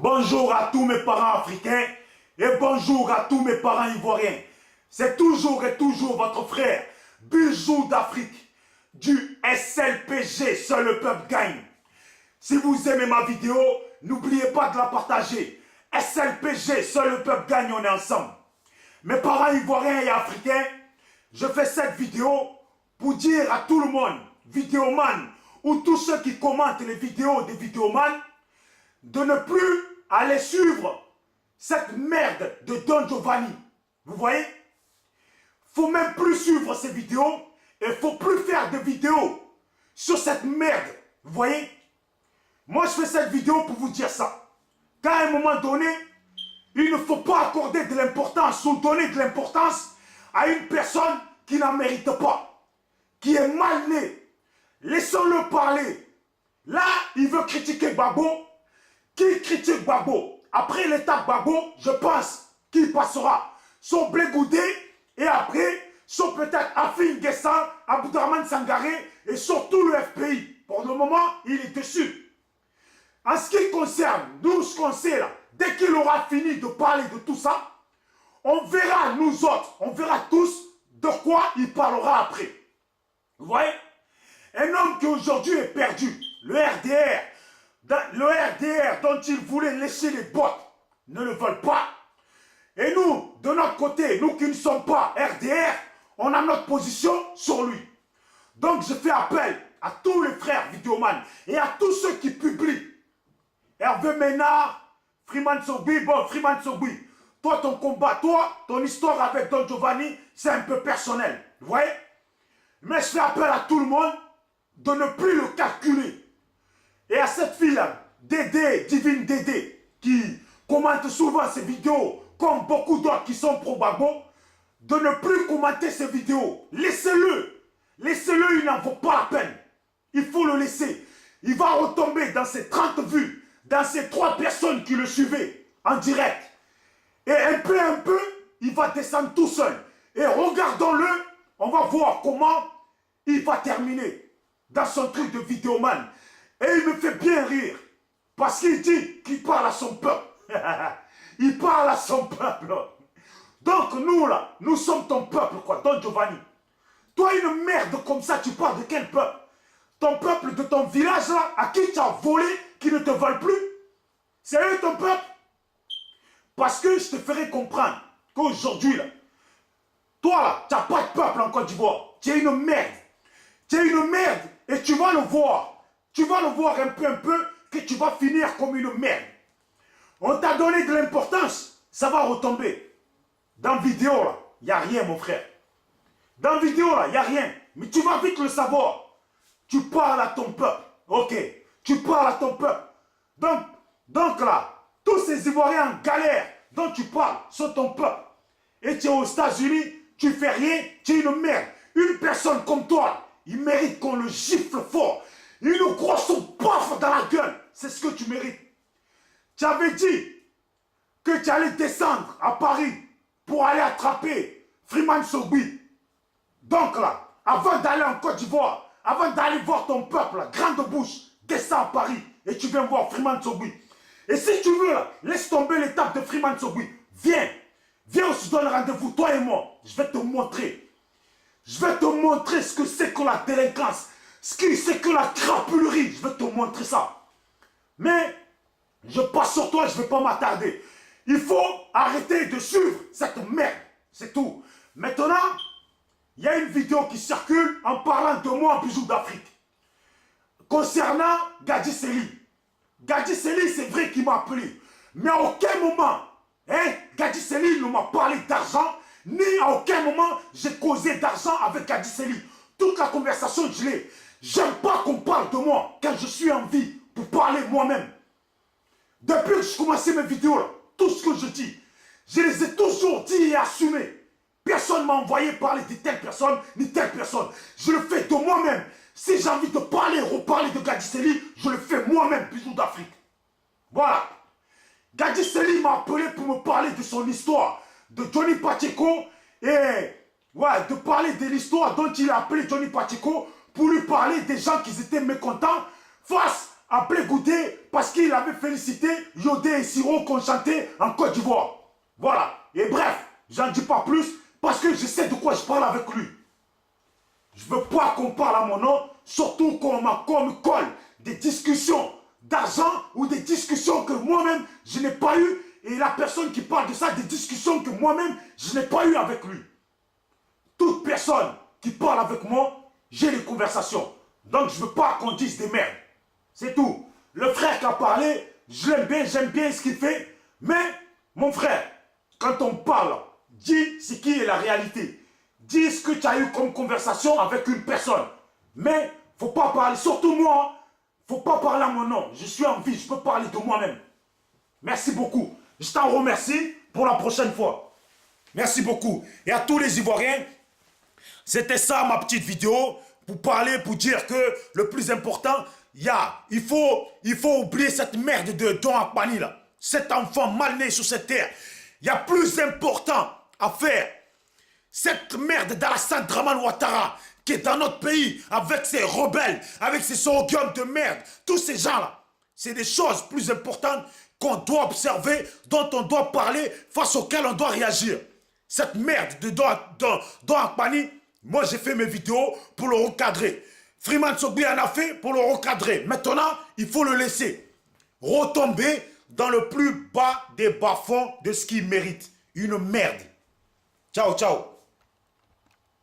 Bonjour à tous mes parents africains et bonjour à tous mes parents ivoiriens. C'est toujours et toujours votre frère, Bijou d'Afrique, du SLPG, seul le peuple gagne. Si vous aimez ma vidéo, n'oubliez pas de la partager. SLPG, seul le peuple gagne, on est ensemble. Mes parents ivoiriens et africains, je fais cette vidéo pour dire à tout le monde, vidéoman, ou tous ceux qui commentent les vidéos des vidéomans, de ne plus aller suivre cette merde de Don Giovanni. Vous voyez? Faut même plus suivre ces vidéos et faut plus faire de vidéos sur cette merde. Vous voyez? Moi, je fais cette vidéo pour vous dire ça. Qu'à un moment donné, il ne faut pas accorder de l'importance ou donner de l'importance à une personne qui n'en mérite pas, qui est mal née. Laissons-le parler. Là, il veut critiquer Gbagbo. Qui critique Gbagbo? Après l'étape Gbagbo, je pense qu'il passera son Blé Goudé et après, son peut-être Afin Guessan, Aboudraman Sangaré et surtout le FPI. Pour le moment, il est dessus. En ce qui concerne nous, ce qu'on sait là, dès qu'il aura fini de parler de tout ça, on verra nous autres, on verra tous de quoi il parlera après. Vous voyez? Un homme qui aujourd'hui est perdu, le RDR dont il voulait lécher les bottes, ne le veulent pas. Et nous, de notre côté, nous qui ne sommes pas RDR, on a notre position sur lui. Donc je fais appel à tous les frères vidéomans et à tous ceux qui publient. Hervé Ménard, Freeman Sogui, toi ton combat, toi, ton histoire avec Don Giovanni, c'est un peu personnel. Vous voyez? Mais je fais appel à tout le monde de ne plus le calculer. Et à cette fille-là, Dédé, Divine Dédé, qui commente souvent ces vidéos, comme beaucoup d'autres qui sont pro Gbagbo, de ne plus commenter ces vidéos. Laissez-le. Laissez-le, il n'en vaut pas la peine. Il faut le laisser. Il va retomber dans ces 30 vues, dans ces 3 personnes qui le suivaient en direct. Et un peu, il va descendre tout seul. Et regardons-le, on va voir comment il va terminer dans son truc de vidéoman. Et il me fait bien rire. Parce qu'il dit qu'il parle à son peuple. Il parle à son peuple. Donc nous là, nous sommes ton peuple quoi, Don Giovanni. Toi une merde comme ça, tu parles de quel peuple? Ton peuple de ton village là, à qui tu as volé, qui ne te veulent plus? C'est eux ton peuple? Parce que je te ferai comprendre qu'aujourd'hui là, toi là, tu n'as pas de peuple en Côte d'Ivoire. Tu es une merde. Tu es une merde et tu vas le voir. Tu vas le voir un peu, que tu vas finir comme une merde. On t'a donné de l'importance, ça va retomber. Dans vidéo là, il n'y a rien mon frère. Dans vidéo là, il n'y a rien. Mais tu vas vite le savoir. Tu parles à ton peuple. Ok, tu parles à ton peuple. Donc là, tous ces Ivoiriens en galère dont tu parles sont ton peuple. Et tu es aux États-Unis, tu fais rien, tu es une merde. Une personne comme toi, il mérite qu'on le gifle fort. Une grosse baffe dans la gueule. C'est ce que tu mérites. Tu avais dit que tu allais descendre à Paris pour aller attraper Freeman Sogui. Donc là, avant d'aller en Côte d'Ivoire, avant d'aller voir ton peuple, la grande bouche, descends à Paris et tu viens voir Freeman Sogui. Et si tu veux, là, laisse tomber l'étape de Freeman Sogui. Viens, on se donne rendez-vous, toi et moi. Je vais te montrer. Je vais te montrer ce que c'est que la délinquance. Ce que c'est que la crapulerie, je vais te montrer ça. Mais, je passe sur toi, je ne vais pas m'attarder. Il faut arrêter de suivre cette merde. C'est tout. Maintenant, il y a une vidéo qui circule en parlant de moi, Bijou d'Afrique. Concernant Gadji Sely. Gadji Sely, c'est vrai qu'il m'a appelé. Mais à aucun moment, Gadji Sely ne m'a parlé d'argent, ni à aucun moment j'ai causé d'argent avec Gadji Sely. Toute la conversation, je l'ai. J'aime pas qu'on parle de moi quand je suis en vie pour parler moi-même. Depuis que je commençais mes vidéos, là, tout ce que je dis, je les ai toujours dit et assumés. Personne ne m'a envoyé parler de telle personne ni telle personne. Je le fais de moi-même. Si j'ai envie de parler, reparler de Gadji Sely, je le fais moi-même, Bijou d'Afrique. Voilà. Gadji Sely m'a appelé pour me parler de son histoire, de Johnny Pacheco et de parler de l'histoire dont il a appelé Johnny Pacheco pour lui parler des gens qui étaient mécontents face appelé Goudé parce qu'il avait félicité Yodé et Siro qu'on chantait en Côte d'Ivoire. Voilà. Et bref, j'en dis pas plus parce que je sais de quoi je parle avec lui. Je veux pas qu'on parle à mon nom, surtout qu'on me colle des discussions d'argent ou des discussions que moi-même je n'ai pas eues. Et la personne qui parle de ça, des discussions que moi-même je n'ai pas eues avec lui. Toute personne qui parle avec moi, j'ai des conversations. Donc je veux pas qu'on dise des merdes. C'est tout. Le frère qui a parlé, je l'aime bien, j'aime bien ce qu'il fait. Mais, mon frère, quand on parle, dis ce qui est la réalité. Dis ce que tu as eu comme conversation avec une personne. Mais, faut pas parler, surtout moi, faut pas parler à mon nom. Je suis en vie, je peux parler de moi-même. Merci beaucoup. Je t'en remercie pour la prochaine fois. Merci beaucoup. Et à tous les Ivoiriens, c'était ça ma petite vidéo pour parler, pour dire que le plus important, il faut oublier cette merde de Don Akpani là. Cet enfant mal né sur cette terre. Il y a plus important à faire. Cette merde d'Alassane Dramane Ouattara qui est dans notre pays avec ses rebelles, avec ses sorghums de merde. Tous ces gens-là, c'est des choses plus importantes qu'on doit observer, dont on doit parler, face auxquelles on doit réagir. Cette merde de Don Akpani, moi j'ai fait mes vidéos pour le recadrer. Freeman Sogbi en a fait pour le recadrer. Maintenant, il faut le laisser retomber dans le plus bas des bas-fonds de ce qu'il mérite. Une merde. Ciao, ciao.